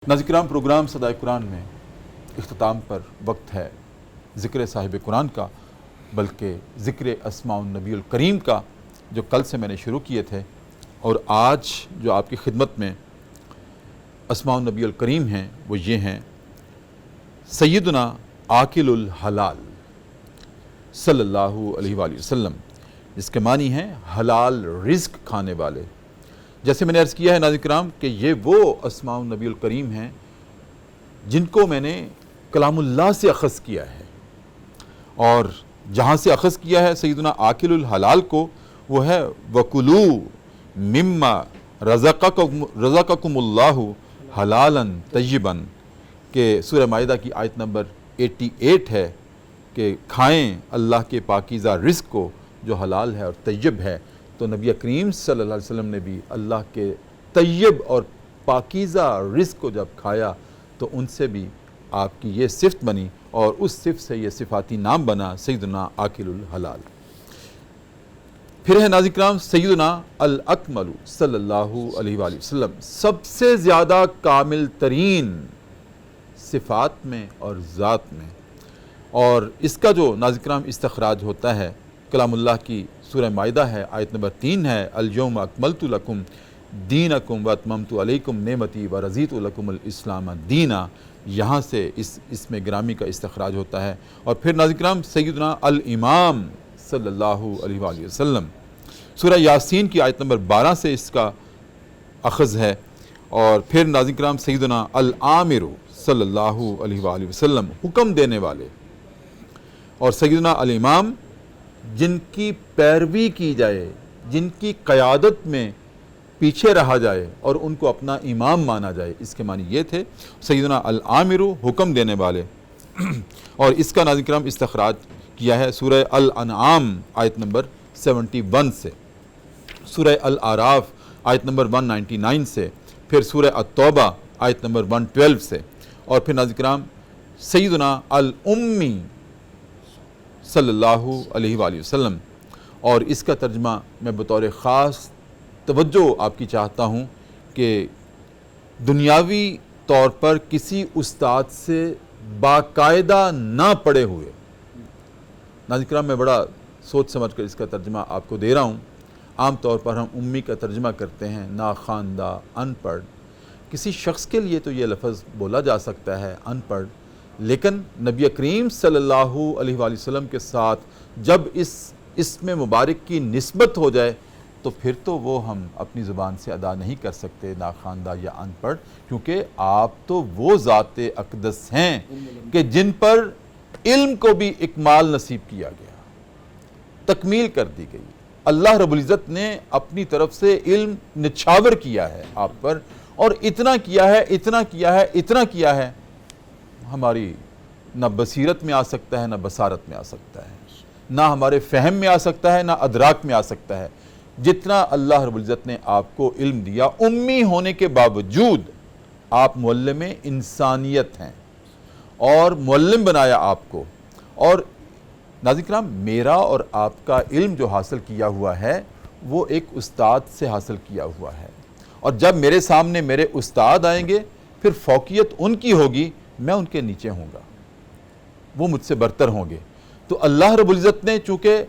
नाज़रीन किराम, प्रोग्राम सदाए कुरान में इख्तिताम पर वक्त है ज़िक्र साहिब कुरान का, बल्कि ज़िक्र अस्माउन नबीउल करीम का, जो कल से मैंने शुरू किए थे। और आज जो आपकी खिदमत में अस्माउन नबीउल करीम हैं वो ये हैं, सैयदना आकिलुल हलाल सल्लल्लाहु अलैहि वसल्लम, जिसके मानी हैं हलाल रिज़्क खाने वाले। जैसे मैंने अर्ज़ किया है नाज़रीन किराम कि ये वो अस्माउन नबीउल करीम हैं जिनको मैंने कलामुल्लाह से अख़ज़ किया है, और जहाँ से अख़ज़ किया है सैयदना आकिलुल हलाल को, वो है वकुलू मिम्मा रज़क़कुमुल्लाहु हलालन तय्यिबन, के सूरह माइदा की आयत नंबर 88 है कि खाएँ अल्लाह के पाकीज़ा रिज़्क को जो हलाल है और तय्यब है। तो नबी करीम सल्लल्लाहु अलैहि वसल्लम ने भी अल्लाह के तय्यब और पाकीज़ा रिज़्क को जब खाया तो उनसे भी आपकी ये सिफ़त बनी, और उस सिफ़त से ये सिफ़ाती नाम बना सैयदना आकिलुल हलाल। फिर है नाज़रीन किराम सैयदना अल अकमलु सल्लल्लाहु अलैहि वसल्लम, सबसे ज़्यादा कामिल तरीन सिफ़ात में और ज़ात में। और इसका जो नाज़रीन किराम इस्तख़राज होता है कलामुल्लाह की सूरह माइदा है, आयत नंबर 3 है, अल यौम अकमलतु लकुम दीनकुम व अतममतु अलैकुम नेमती व रज़ीतु लकुमुल इस्लाम दीना। यहाँ से इसमें ग्रामी का इस्तख़राज होता है। और फिर नाज़रीन किराम सैयदना अल इमाम सल्लल्लाहु अलैहि वसल्लम, सूरह यासीन की आयत नंबर 12 से इसका अख़ज़ है। और फिर नाज़रीन किराम सैयदना अल आमिरु सल्लल्लाहु अलैहि वसल्लम, हुक्म देने वाले। और सैयदना अल इमाम, जिनकी पैरवी की जाए, जिनकी क़यादत में पीछे रहा जाए और उनको अपना इमाम माना जाए, इसके मानी ये थे सैयदना अल आमिरु, हुक्म देने वाले। और इसका नाज़रीन किराम इस्तख़राज किया है सूरह अल अनआम आयत नंबर 71 से, सूरह अल आराफ आयत नंबर 199 से, फिर सूरह अत-तौबा आयत नंबर 112 से। और फिर नाज़रीन किराम सैयदना अल उम्मी सल्लल्लाहु अलैहि वसल्लम, और इसका तर्जुमा मैं बतौर ख़ास तवज्जो आपकी चाहता हूँ कि दुनियावी तौर पर किसी उस्ताद से बाकायदा ना पढ़े हुए। नाज़रीन किराम, मैं बड़ा सोच समझ कर इसका तर्जुमा आपको दे रहा हूँ। आम तौर पर हम उम्मी का तर्जुमा करते हैं नाख़्वानदा, अनपढ़। किसी शख्स के लिए तो ये लफ्ज़ बोला जा सकता है अनपढ़, लेकिन नबी करीम सल्लल्लाहु अलैहि वसल्लम के साथ जब इसमें मुबारक की निस्बत हो जाए तो फिर तो वो हम अपनी ज़ुबान से अदा नहीं कर सकते नाख़्वानदा या अनपढ़, क्योंकि आप तो वो ज़ाते अक़दस हैं कि जिन पर इल्म को भी इकमाल नसीब किया गया, तकमील कर दी गई। अल्लाह रब्बुल इज़्ज़त ने अपनी तरफ से इल्म निछावर किया है आप पर, और इतना किया है, इतना किया है, इतना किया है, हमारी ना बसीरत में आ सकता है, ना बसारत में आ सकता है, ना हमारे फ़हम में आ सकता है, ना अदराक में आ सकता है। जितना अल्लाह रब्बुल इज़्ज़त ने आपको इल्म दिया, उम्मी होने के बावजूद आप मुअल्लिम इंसानियत हैं, और मुअल्लिम बनाया आपको। और नाज़रीन किराम, मेरा और आपका इल्म जो हासिल किया हुआ है वो एक उस्ताद से हासिल किया हुआ है, और जब मेरे सामने मेरे उस्ताद आएंगे फिर फ़ौक़ियत उनकी होगी, मैं उनके नीचे होऊंगा, वो मुझसे बरतर होंगे। तो अल्लाह रब्बुल इज़्ज़त ने चूँकि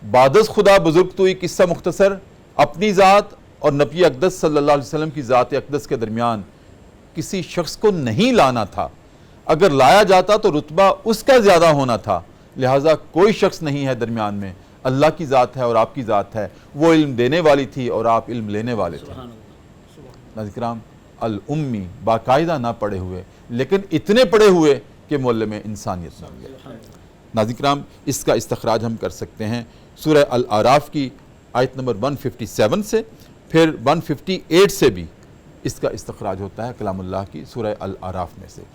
बादस खुदा बुज़ुर्ग तो ये किस्सा मुख्तसर अपनी ज़ात और नबी अक़दस सल्लल्लाहु अलैहि वसल्लम की ज़ात अक़दस के दरमियान किसी शख्स को नहीं लाना था। अगर लाया जाता तो रुतबा उसका ज़्यादा होना था, लिहाजा कोई शख्स नहीं है दरमियान में, अल्लाह की ज़ात है और आपकी ज़ात है। वो इल्म देने वाली थी और आप इल्म लेने वाले थे। नाज़रीन किराम, अल उम्मी, बाकायदा ना पढ़े हुए, लेकिन इतने पढ़े हुए कि मुअल्लिम इंसानियत बन गए। नाज़रीन किराम, इसका इस्तख़राज हम कर सकते हैं सूरह अल आराफ की आयत नंबर 157 से, फिर 158 से भी इसका इस्तख़राज होता है कलामुल्लाह की सूरह अल आराफ में से।